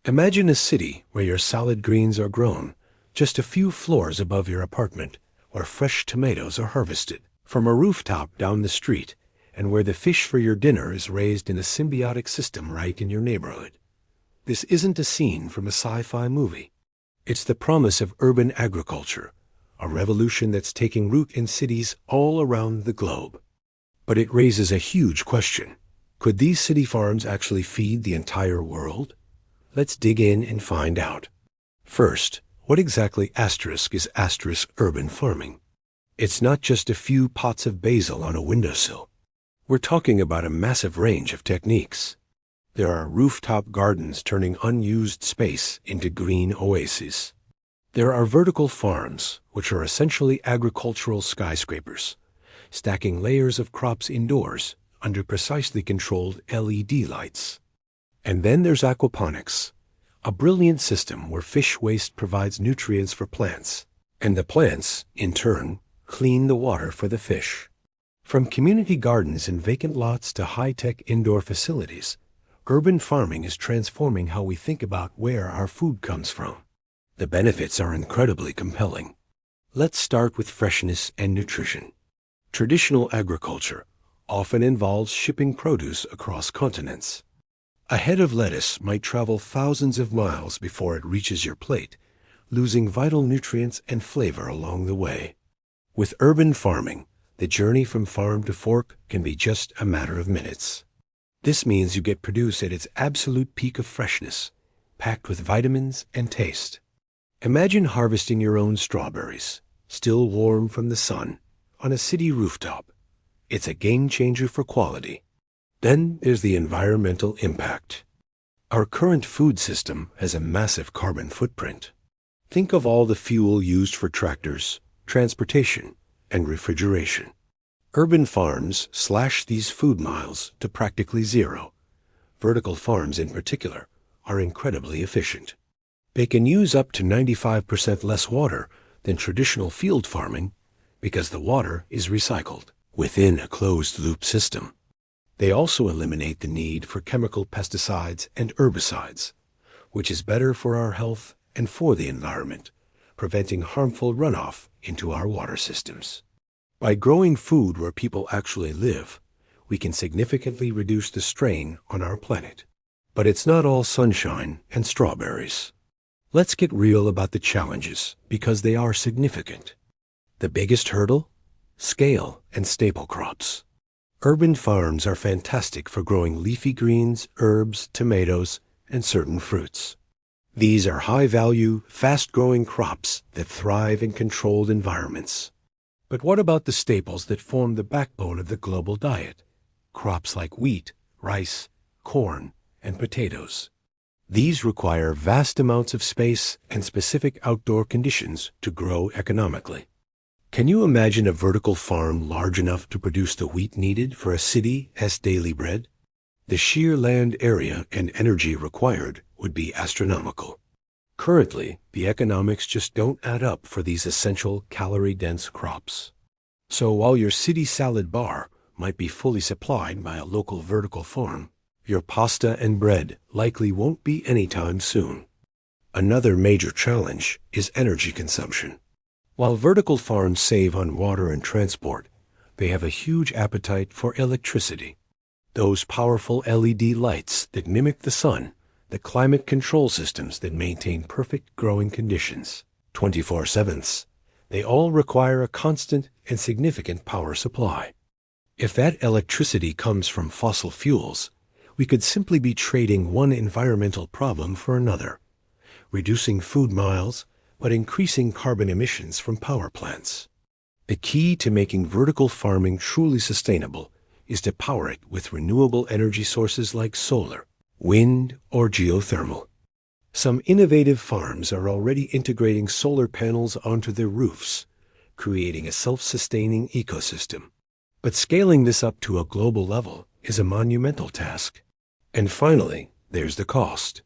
Imagine a city where your salad greens are grown just a few floors above your apartment, where fresh tomatoes are harvested from a rooftop down the street, and where the fish for your dinner is raised in a symbiotic system right in your neighborhood. This isn't a scene from a sci-fi movie. It's the promise of urban agriculture, a revolution that's taking root in cities all around the globe. But it raises a huge question. Could these city farms actually feed the entire world? Let's dig in and find out. First, what exactly is urban farming? It's not just a few pots of basil on a windowsill. We're talking about a massive range of techniques. There are rooftop gardens turning unused space into green oases. There are vertical farms, which are essentially agricultural skyscrapers, stacking layers of crops indoors under precisely controlled LED lights. And then there's aquaponics, a brilliant system where fish waste provides nutrients for plants, and the plants, in turn, clean the water for the fish. From community gardens and vacant lots to high-tech indoor facilities, urban farming is transforming how we think about where our food comes from. The benefits are incredibly compelling. Let's start with freshness and nutrition. Traditional agriculture often involves shipping produce across continents. A head of lettuce might travel thousands of miles before it reaches your plate, losing vital nutrients and flavor along the way. With urban farming, the journey from farm to fork can be just a matter of minutes. This means you get produce at its absolute peak of freshness, packed with vitamins and taste. Imagine harvesting your own strawberries, still warm from the sun, on a city rooftop. It's a game changer for quality. Then there's the environmental impact. Our current food system has a massive carbon footprint. Think of all the fuel used for tractors, transportation, and refrigeration. Urban farms slash these food miles to practically zero. Vertical farms in particular are incredibly efficient. They can use up to 95% less water than traditional field farming because the water is recycled within a closed-loop system. They also eliminate the need for chemical pesticides and herbicides, which is better for our health and for the environment, preventing harmful runoff into our water systems. By growing food where people actually live, we can significantly reduce the strain on our planet. But it's not all sunshine and strawberries. Let's get real about the challenges, because they are significant. The biggest hurdle? Scale and staple crops. Urban farms are fantastic for growing leafy greens, herbs, tomatoes, and certain fruits. These are high-value, fast-growing crops that thrive in controlled environments. But what about the staples that form the backbone of the global diet? Crops like wheat, rice, corn, and potatoes. These require vast amounts of space and specific outdoor conditions to grow economically. Can you imagine a vertical farm large enough to produce the wheat needed for a city's daily bread? The sheer land area and energy required would be astronomical. Currently, the economics just don't add up for these essential calorie-dense crops. So while your city salad bar might be fully supplied by a local vertical farm, your pasta and bread likely won't be anytime soon. Another major challenge is energy consumption. While vertical farms save on water and transport, they have a huge appetite for electricity. Those powerful LED lights that mimic the sun, the climate control systems that maintain perfect growing conditions, 24/7, they all require a constant and significant power supply. If that electricity comes from fossil fuels, we could simply be trading one environmental problem for another, reducing food miles, but increasing carbon emissions from power plants. The key to making vertical farming truly sustainable is to power it with renewable energy sources like solar, wind, or geothermal. Some innovative farms are already integrating solar panels onto their roofs, creating a self-sustaining ecosystem. But scaling this up to a global level is a monumental task. And finally, there's the cost.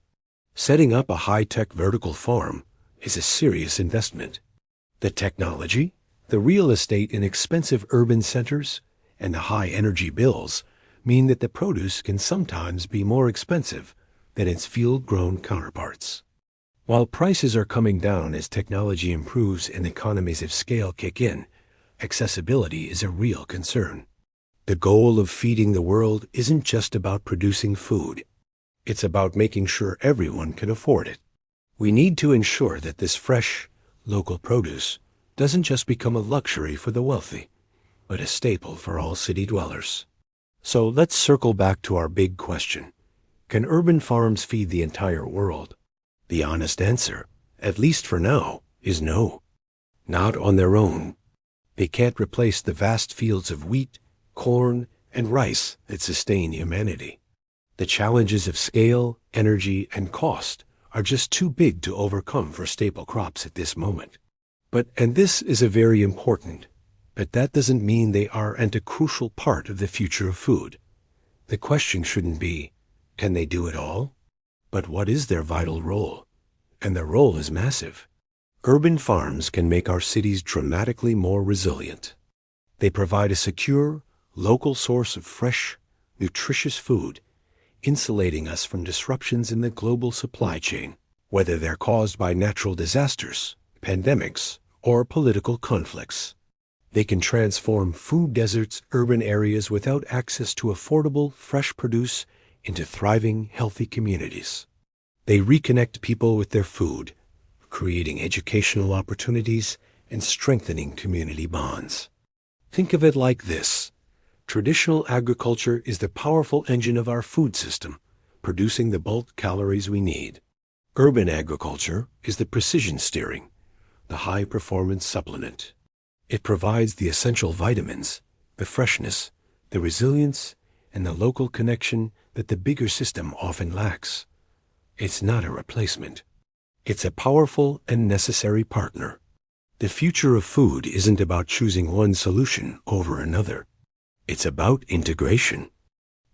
Setting up a high-tech vertical farm is a serious investment. The technology, the real estate in expensive urban centers, and the high energy bills mean that the produce can sometimes be more expensive than its field-grown counterparts. While prices are coming down as technology improves and economies of scale kick in, accessibility is a real concern. The goal of feeding the world isn't just about producing food. It's about making sure everyone can afford it. We need to ensure that this fresh, local produce doesn't just become a luxury for the wealthy, but a staple for all city dwellers. So let's circle back to our big question. Can urban farms feed the entire world? The honest answer, at least for now, is no. Not on their own. They can't replace the vast fields of wheat, corn, and rice that sustain humanity. The challenges of scale, energy, and cost are just too big to overcome for staple crops at this moment. And this is a very important, but that doesn't mean they aren't a crucial part of the future of food. The question shouldn't be, can they do it all? But what is their vital role? And their role is massive. Urban farms can make our cities dramatically more resilient. They provide a secure, local source of fresh, nutritious food, insulating us from disruptions in the global supply chain, whether they're caused by natural disasters, pandemics, or political conflicts. They can transform food deserts, urban areas without access to affordable, fresh produce into thriving, healthy communities. They reconnect people with their food, creating educational opportunities and strengthening community bonds. Think of it like this. Traditional agriculture is the powerful engine of our food system, producing the bulk calories we need. Urban agriculture is the precision steering, the high-performance supplement. It provides the essential vitamins, the freshness, the resilience, and the local connection that the bigger system often lacks. It's not a replacement. It's a powerful and necessary partner. The future of food isn't about choosing one solution over another. It's about integration.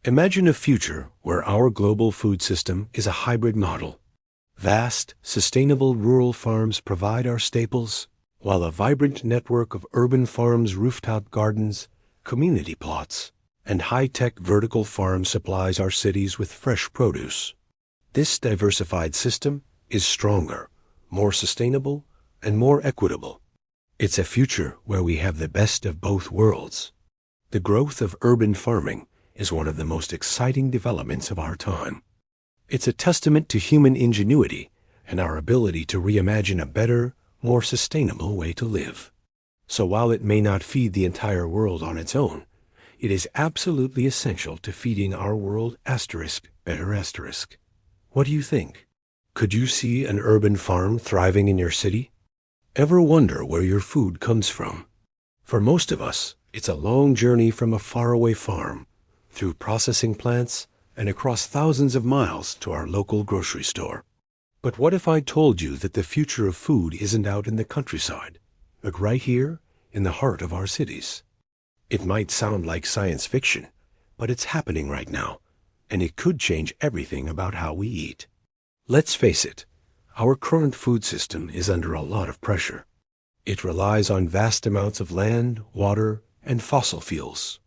Imagine a future where our global food system is a hybrid model. Vast, sustainable rural farms provide our staples, while a vibrant network of urban farms, rooftop gardens, community plots, and high-tech vertical farms supplies our cities with fresh produce. This diversified system is stronger, more sustainable, and more equitable. It's a future where we have the best of both worlds. The growth of urban farming is one of the most exciting developments of our time. It's a testament to human ingenuity and our ability to reimagine a better, more sustainable way to live. So while it may not feed the entire world on its own, it is absolutely essential to feeding our world better. What do you think? Could you see an urban farm thriving in your city? Ever wonder where your food comes from? For most of us, it's a long journey from a faraway farm, through processing plants, and across thousands of miles to our local grocery store. But what if I told you that the future of food isn't out in the countryside, but right here in the heart of our cities? It might sound like science fiction, but it's happening right now, and it could change everything about how we eat. Let's face it, our current food system is under a lot of pressure. It relies on vast amounts of land, water, and fossil fuels.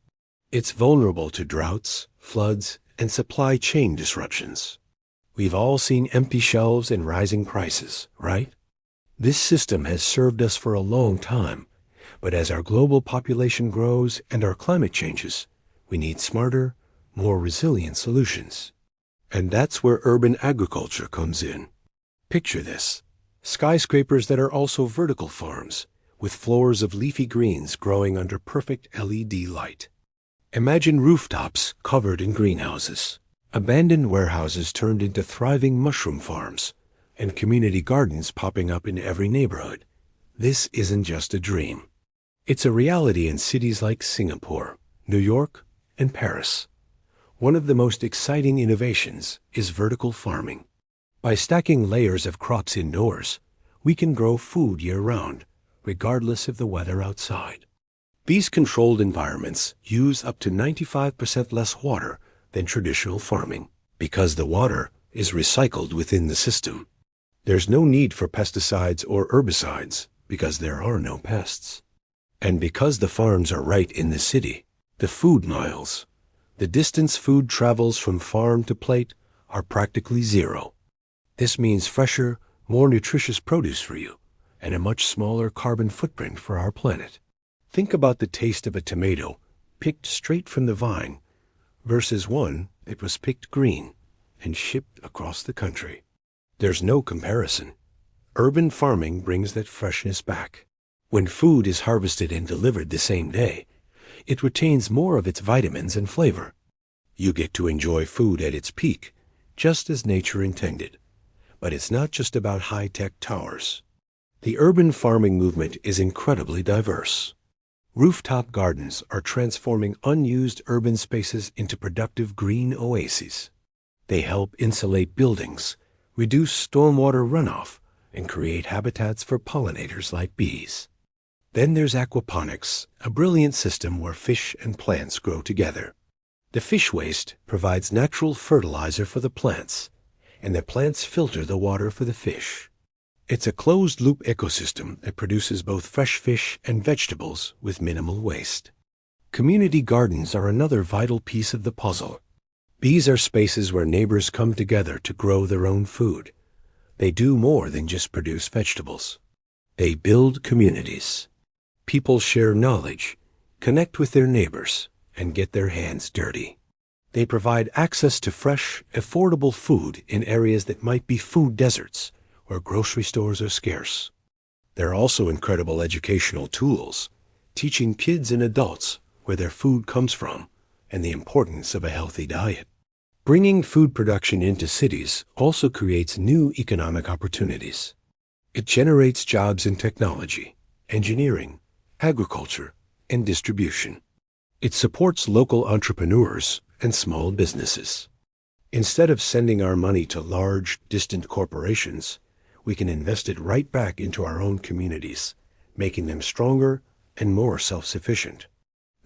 It's vulnerable to droughts, floods, and supply chain disruptions. We've all seen empty shelves and rising prices, right? This system has served us for a long time, but as our global population grows and our climate changes, we need smarter, more resilient solutions. And that's where urban agriculture comes in. Picture this: skyscrapers that are also vertical farms, with floors of leafy greens growing under perfect LED light. Imagine rooftops covered in greenhouses, abandoned warehouses turned into thriving mushroom farms, and community gardens popping up in every neighborhood. This isn't just a dream. It's a reality in cities like Singapore, New York, and Paris. One of the most exciting innovations is vertical farming. By stacking layers of crops indoors, we can grow food year-round, regardless of the weather outside. These controlled environments use up to 95% less water than traditional farming, because the water is recycled within the system. There's no need for pesticides or herbicides, because there are no pests. And because the farms are right in the city, the food miles, the distance food travels from farm to plate, are practically zero. This means fresher, more nutritious produce for you, and a much smaller carbon footprint for our planet. Think about the taste of a tomato picked straight from the vine versus one that was picked green and shipped across the country. There's no comparison. Urban farming brings that freshness back. When food is harvested and delivered the same day, it retains more of its vitamins and flavor. You get to enjoy food at its peak, just as nature intended. But it's not just about high-tech towers. The urban farming movement is incredibly diverse. Rooftop gardens are transforming unused urban spaces into productive green oases. They help insulate buildings, reduce stormwater runoff, and create habitats for pollinators like bees. Then there's aquaponics, a brilliant system where fish and plants grow together. The fish waste provides natural fertilizer for the plants, and the plants filter the water for the fish. It's a closed-loop ecosystem that produces both fresh fish and vegetables with minimal waste. Community gardens are another vital piece of the puzzle. These are spaces where neighbors come together to grow their own food. They do more than just produce vegetables. They build communities. People share knowledge, connect with their neighbors, and get their hands dirty. They provide access to fresh, affordable food in areas that might be food deserts, where grocery stores are scarce. They're also incredible educational tools, teaching kids and adults where their food comes from and the importance of a healthy diet. Bringing food production into cities also creates new economic opportunities. It generates jobs in technology, engineering, agriculture, and distribution. It supports local entrepreneurs and small businesses. Instead of sending our money to large, distant corporations, we can invest it right back into our own communities, making them stronger and more self-sufficient.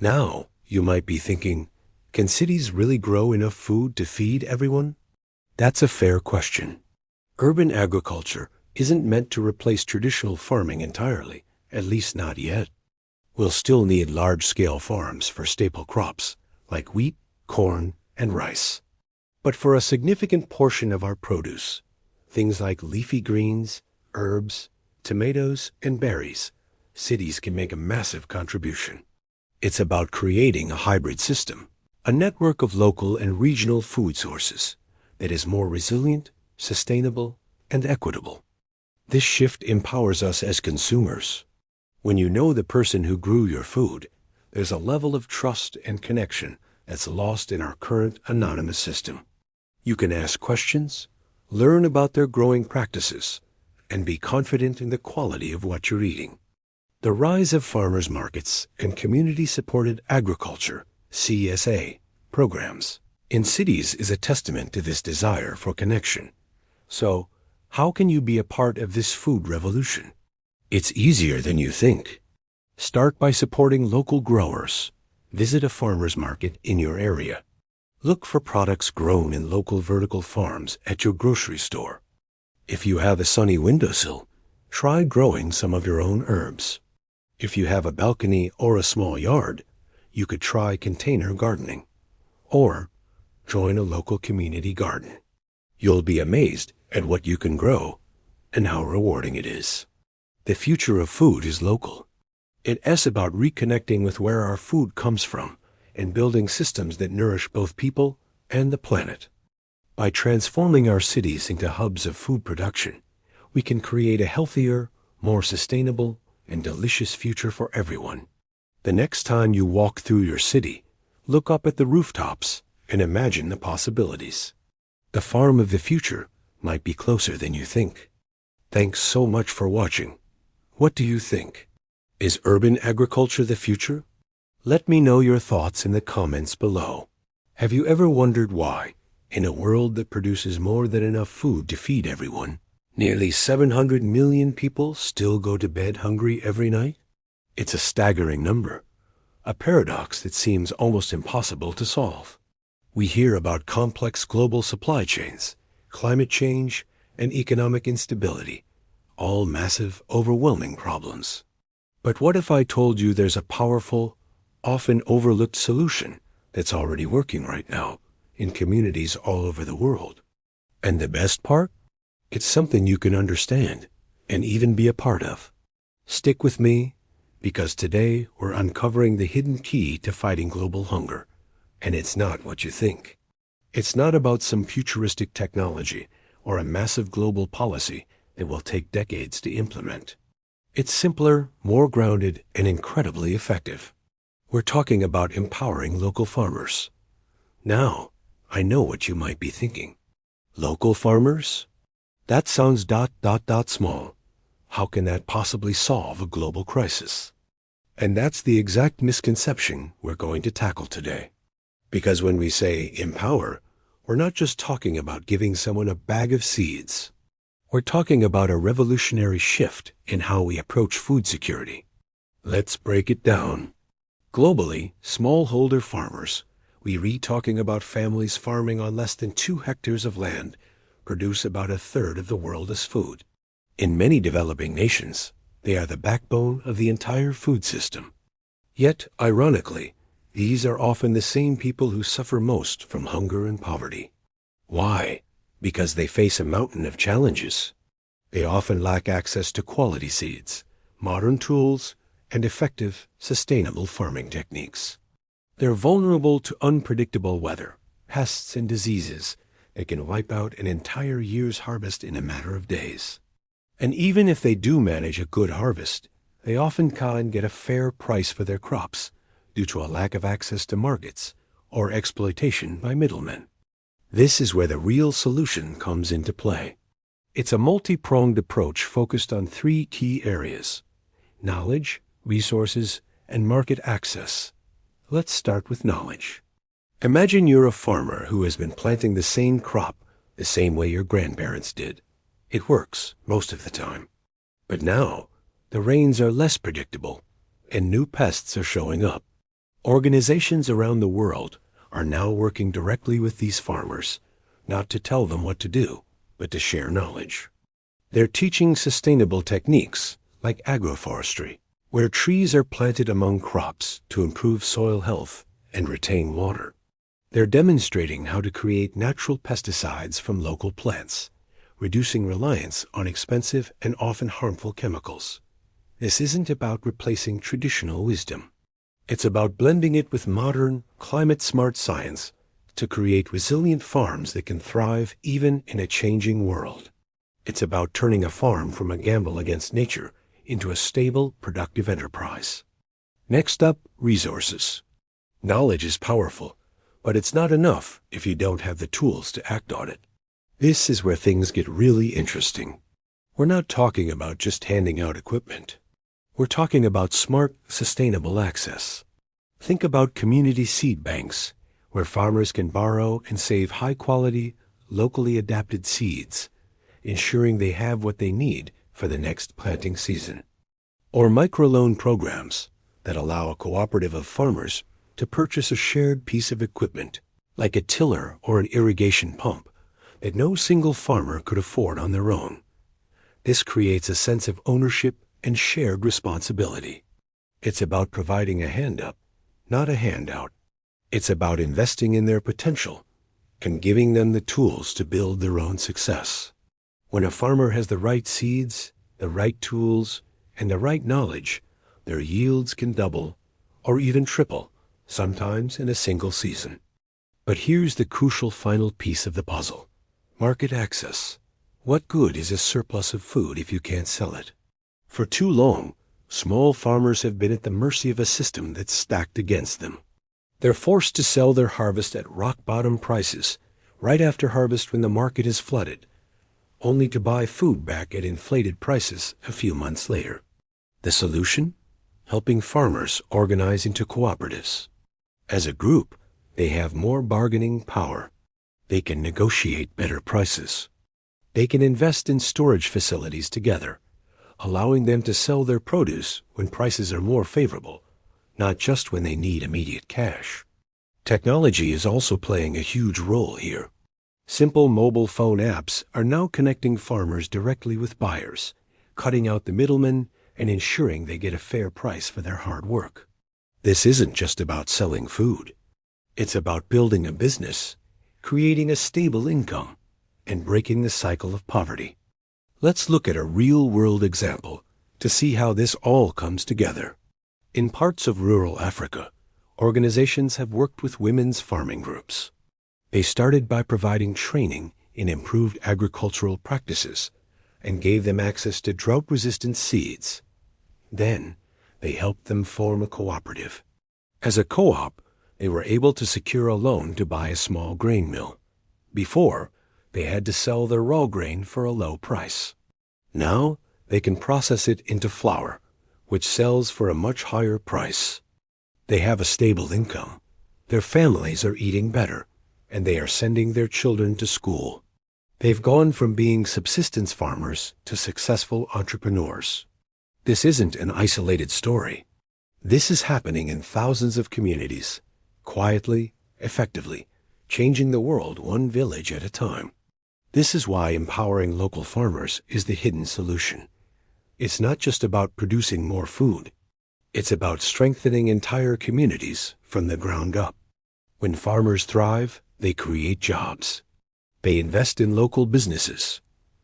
Now, you might be thinking, can cities really grow enough food to feed everyone? That's a fair question. Urban agriculture isn't meant to replace traditional farming entirely, at least not yet. We'll still need large-scale farms for staple crops like wheat, corn, and rice. But for a significant portion of our produce, things like leafy greens, herbs, tomatoes, and berries, cities can make a massive contribution. It's about creating a hybrid system, a network of local and regional food sources that is more resilient, sustainable, and equitable. This shift empowers us as consumers. When you know the person who grew your food, there's a level of trust and connection that's lost in our current anonymous system. You can ask questions, learn about their growing practices, and be confident in the quality of what you're eating. The rise of farmers markets and community-supported agriculture, CSA, programs in cities is a testament to this desire for connection. So, how can you be a part of this food revolution? It's easier than you think. Start by supporting local growers. Visit a farmer's market in your area. Look for products grown in local vertical farms at your grocery store. If you have a sunny windowsill, try growing some of your own herbs. If you have a balcony or a small yard, you could try container gardening. Or join a local community garden. You'll be amazed at what you can grow and how rewarding it is. The future of food is local. It's about reconnecting with where our food comes from and building systems that nourish both people and the planet. By transforming our cities into hubs of food production, we can create a healthier, more sustainable, and delicious future for everyone. The next time you walk through your city, look up at the rooftops and imagine the possibilities. The farm of the future might be closer than you think. Thanks so much for watching. What do you think? Is urban agriculture the future? Let me know your thoughts in the comments below. Have you ever wondered why, in a world that produces more than enough food to feed everyone, nearly 700 million people still go to bed hungry every night? It's a staggering number, a paradox that seems almost impossible to solve. We hear about complex global supply chains, climate change, and economic instability, all massive, overwhelming problems. But what if I told you there's a powerful, often overlooked solution that's already working right now in communities all over the world? And the best part? It's something you can understand and even be a part of. Stick with me, because today we're uncovering the hidden key to fighting global hunger. And it's not what you think. It's not about some futuristic technology or a massive global policy that will take decades to implement. It's simpler, more grounded, and incredibly effective. We're talking about empowering local farmers. Now, I know what you might be thinking. Local farmers? That sounds small. How can that possibly solve a global crisis? And that's the exact misconception we're going to tackle today. Because when we say empower, we're not just talking about giving someone a bag of seeds. We're talking about a revolutionary shift in how we approach food security. Let's break it down. Globally, smallholder farmers, we read talking about families farming on less than 2 hectares of land, produce about a third of the world's food. In many developing nations, they are the backbone of the entire food system. Yet, ironically, these are often the same people who suffer most from hunger and poverty. Why? Because they face a mountain of challenges. They often lack access to quality seeds, modern tools, and effective, sustainable farming techniques. They're vulnerable to unpredictable weather, pests, and diseases that can wipe out an entire year's harvest in a matter of days. And even if they do manage a good harvest, they often can't get a fair price for their crops due to a lack of access to markets or exploitation by middlemen. This is where the real solution comes into play. It's a multi-pronged approach focused on 3 key areas: knowledge, resources, and market access. Let's start with knowledge. Imagine you're a farmer who has been planting the same crop the same way your grandparents did. It works most of the time. But now, the rains are less predictable, and new pests are showing up. Organizations around the world are now working directly with these farmers, not to tell them what to do, but to share knowledge. They're teaching sustainable techniques like agroforestry, where trees are planted among crops to improve soil health and retain water. They're demonstrating how to create natural pesticides from local plants, reducing reliance on expensive and often harmful chemicals. This isn't about replacing traditional wisdom. It's about blending it with modern, climate-smart science to create resilient farms that can thrive even in a changing world. It's about turning a farm from a gamble against nature into a stable, productive enterprise. Next up, resources. Knowledge is powerful, but it's not enough if you don't have the tools to act on it. This is where things get really interesting. We're not talking about just handing out equipment. We're talking about smart, sustainable access. Think about community seed banks, where farmers can borrow and save high-quality, locally adapted seeds, ensuring they have what they need for the next planting season. Or microloan programs that allow a cooperative of farmers to purchase a shared piece of equipment, like a tiller or an irrigation pump, that no single farmer could afford on their own. This creates a sense of ownership and shared responsibility. It's about providing a hand up, not a handout. It's about investing in their potential and giving them the tools to build their own success. When a farmer has the right seeds, the right tools, and the right knowledge, their yields can double or even triple, sometimes in a single season. But here's the crucial final piece of the puzzle: market access. What good is a surplus of food if you can't sell it? For too long, small farmers have been at the mercy of a system that's stacked against them. They're forced to sell their harvest at rock-bottom prices right after harvest when the market is flooded, only to buy food back at inflated prices a few months later. The solution? Helping farmers organize into cooperatives. As a group, they have more bargaining power. They can negotiate better prices. They can invest in storage facilities together, allowing them to sell their produce when prices are more favorable, not just when they need immediate cash. Technology is also playing a huge role here. Simple mobile phone apps are now connecting farmers directly with buyers, cutting out the middlemen and ensuring they get a fair price for their hard work. This isn't just about selling food. It's about building a business, creating a stable income, and breaking the cycle of poverty. Let's look at a real-world example to see how this all comes together. In parts of rural Africa, organizations have worked with women's farming groups. They started by providing training in improved agricultural practices and gave them access to drought-resistant seeds. Then, they helped them form a cooperative. As a co-op, they were able to secure a loan to buy a small grain mill. Before, they had to sell their raw grain for a low price. Now, they can process it into flour, which sells for a much higher price. They have a stable income. Their families are eating better, and they are sending their children to school. They've gone from being subsistence farmers to successful entrepreneurs. This isn't an isolated story. This is happening in thousands of communities, quietly, effectively, changing the world one village at a time. This is why empowering local farmers is the hidden solution. It's not just about producing more food. It's about strengthening entire communities from the ground up. When farmers thrive, they create jobs. They invest in local businesses.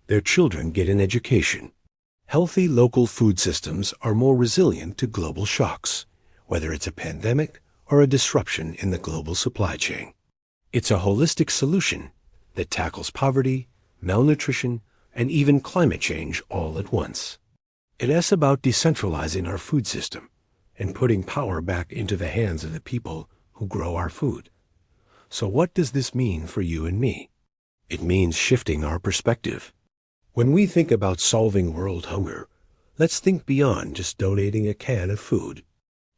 Their children get an education. Healthy local food systems are more resilient to global shocks, whether it's a pandemic or a disruption in the global supply chain. It's a holistic solution that tackles poverty, malnutrition, and even climate change all at once. It is about decentralizing our food system and putting power back into the hands of the people who grow our food. So what does this mean for you and me? It means shifting our perspective. When we think about solving world hunger, let's think beyond just donating a can of food.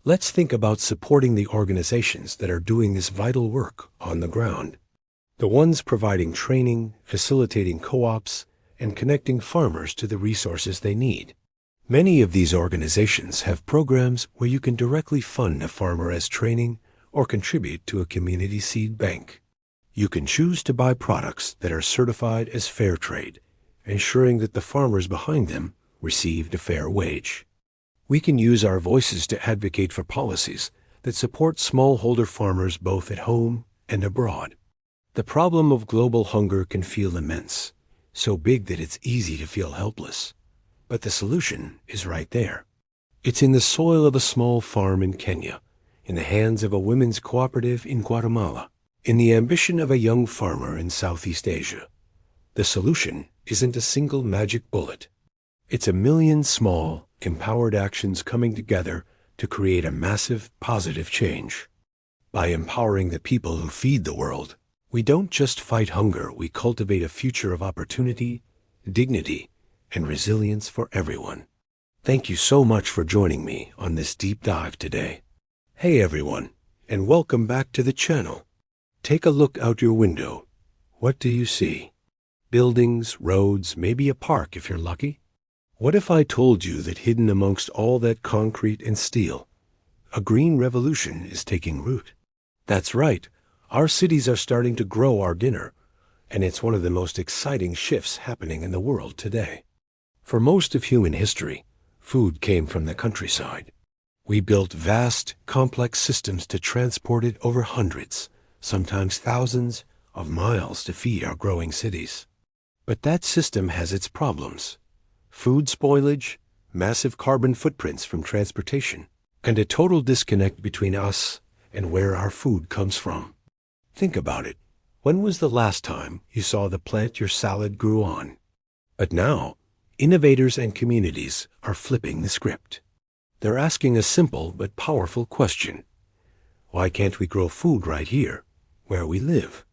Let's think about supporting the organizations that are doing this vital work on the ground. The ones providing training, facilitating co-ops, and connecting farmers to the resources they need. Many of these organizations have programs where you can directly fund a farmer as training or contribute to a community seed bank. You can choose to buy products that are certified as fair trade, ensuring that the farmers behind them received a fair wage. We can use our voices to advocate for policies that support smallholder farmers both at home and abroad. The problem of global hunger can feel immense, so big that it's easy to feel helpless. But the solution is right there. It's in the soil of a small farm in Kenya, in the hands of a women's cooperative in Guatemala, in the ambition of a young farmer in Southeast Asia. The solution isn't a single magic bullet. It's a million small, empowered actions coming together to create a massive, positive change. By empowering the people who feed the world, we don't just fight hunger, we cultivate a future of opportunity, dignity, and resilience for everyone. Thank you so much for joining me on this deep dive today. Hey everyone, and welcome back to the channel. Take a look out your window. What do you see? Buildings, roads, maybe a park if you're lucky? What if I told you that hidden amongst all that concrete and steel, a green revolution is taking root? That's right, our cities are starting to grow our dinner, and it's one of the most exciting shifts happening in the world today. For most of human history, food came from the countryside. We built vast, complex systems to transport it over hundreds, sometimes thousands, of miles to feed our growing cities. But that system has its problems. Food spoilage, massive carbon footprints from transportation, and a total disconnect between us and where our food comes from. Think about it. When was the last time you saw the plant your salad grew on? But now, innovators and communities are flipping the script. They're asking a simple but powerful question. Why can't we grow food right here, where we live?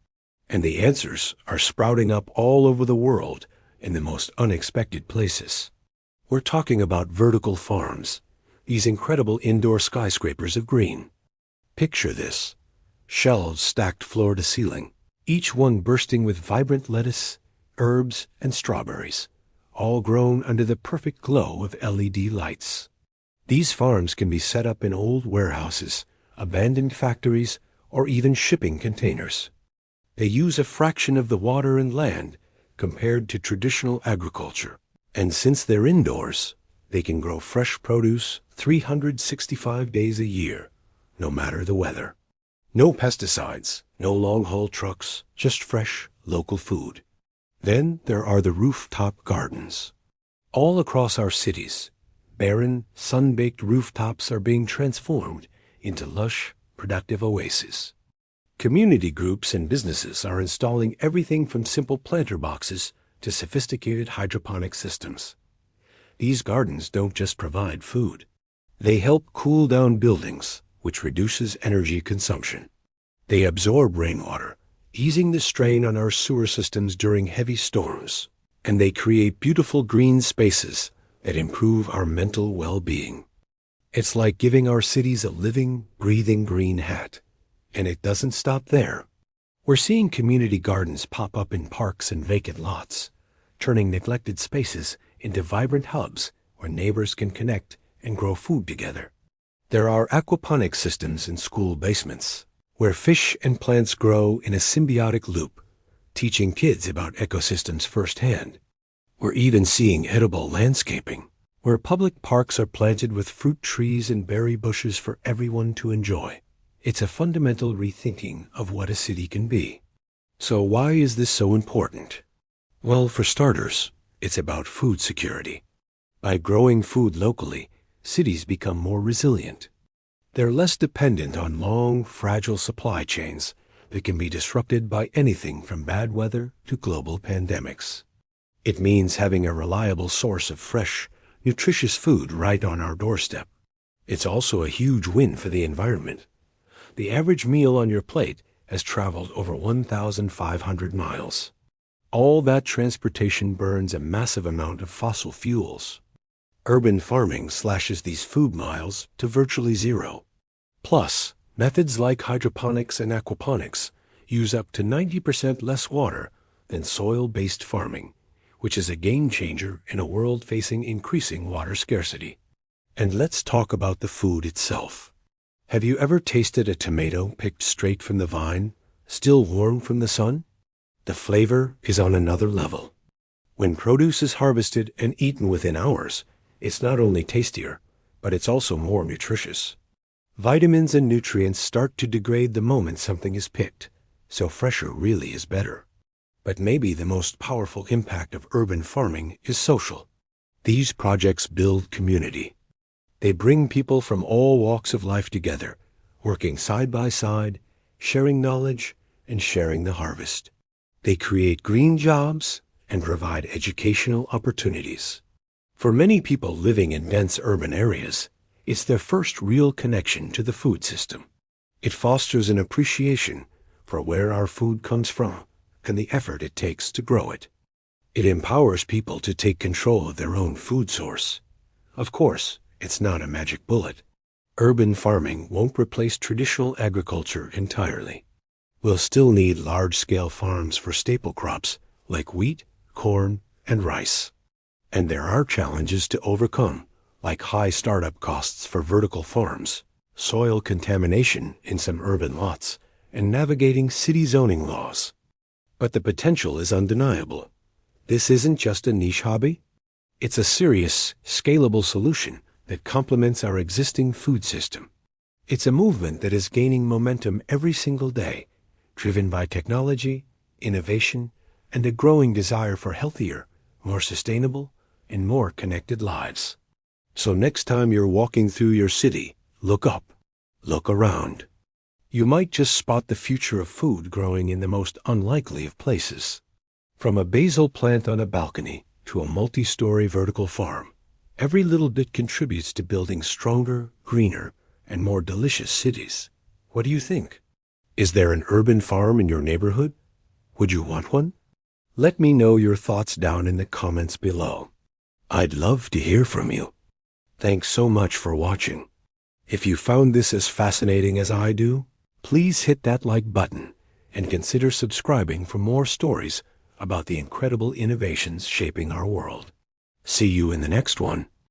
And the answers are sprouting up all over the world in the most unexpected places. We're talking about vertical farms, these incredible indoor skyscrapers of green. Picture this. Shelves stacked floor to ceiling, each one bursting with vibrant lettuce, herbs, and strawberries, all grown under the perfect glow of LED lights. These farms can be set up in old warehouses, abandoned factories, or even shipping containers. They use a fraction of the water and land compared to traditional agriculture. And since they're indoors, they can grow fresh produce 365 days a year, no matter the weather. No pesticides, no long-haul trucks, just fresh, local food. Then there are the rooftop gardens. All across our cities, barren, sun-baked rooftops are being transformed into lush, productive oases. Community groups and businesses are installing everything from simple planter boxes to sophisticated hydroponic systems. These gardens don't just provide food. They help cool down buildings, which reduces energy consumption. They absorb rainwater, easing the strain on our sewer systems during heavy storms. And they create beautiful green spaces that improve our mental well-being. It's like giving our cities a living, breathing green hat. And it doesn't stop there. We're seeing community gardens pop up in parks and vacant lots, turning neglected spaces into vibrant hubs where neighbors can connect and grow food together. There are aquaponic systems in school basements, where fish and plants grow in a symbiotic loop, teaching kids about ecosystems firsthand. We're even seeing edible landscaping, where public parks are planted with fruit trees and berry bushes for everyone to enjoy. It's a fundamental rethinking of what a city can be. So why is this so important? Well, for starters, it's about food security. By growing food locally, cities become more resilient. They're less dependent on long, fragile supply chains that can be disrupted by anything from bad weather to global pandemics. It means having a reliable source of fresh, nutritious food right on our doorstep. It's also a huge win for the environment. The average meal on your plate has traveled over 1,500 miles. All that transportation burns a massive amount of fossil fuels. Urban farming slashes these food miles to virtually zero. Plus, methods like hydroponics and aquaponics use up to 90% less water than soil-based farming, which is a game changer in a world facing increasing water scarcity. And let's talk about the food itself. Have you ever tasted a tomato picked straight from the vine, still warm from the sun? The flavor is on another level. When produce is harvested and eaten within hours, it's not only tastier, but it's also more nutritious. Vitamins and nutrients start to degrade the moment something is picked, so fresher really is better. But maybe the most powerful impact of urban farming is social. These projects build community. They bring people from all walks of life together, working side by side, sharing knowledge, and sharing the harvest. They create green jobs and provide educational opportunities. For many people living in dense urban areas, it's their first real connection to the food system. It fosters an appreciation for where our food comes from and the effort it takes to grow it. It empowers people to take control of their own food source. Of course, it's not a magic bullet. Urban farming won't replace traditional agriculture entirely. We'll still need large-scale farms for staple crops like wheat, corn, and rice. And there are challenges to overcome, like high startup costs for vertical farms, soil contamination in some urban lots, and navigating city zoning laws. But the potential is undeniable. This isn't just a niche hobby. It's a serious, scalable solution that complements our existing food system. It's a movement that is gaining momentum every single day, driven by technology, innovation, and a growing desire for healthier, more sustainable, and more connected lives. So next time you're walking through your city, look up, look around. You might just spot the future of food growing in the most unlikely of places. From a basil plant on a balcony to a multi-story vertical farm, every little bit contributes to building stronger, greener, and more delicious cities. What do you think? Is there an urban farm in your neighborhood? Would you want one? Let me know your thoughts down in the comments below. I'd love to hear from you. Thanks so much for watching. If you found this as fascinating as I do, please hit that like button and consider subscribing for more stories about the incredible innovations shaping our world. See you in the next one.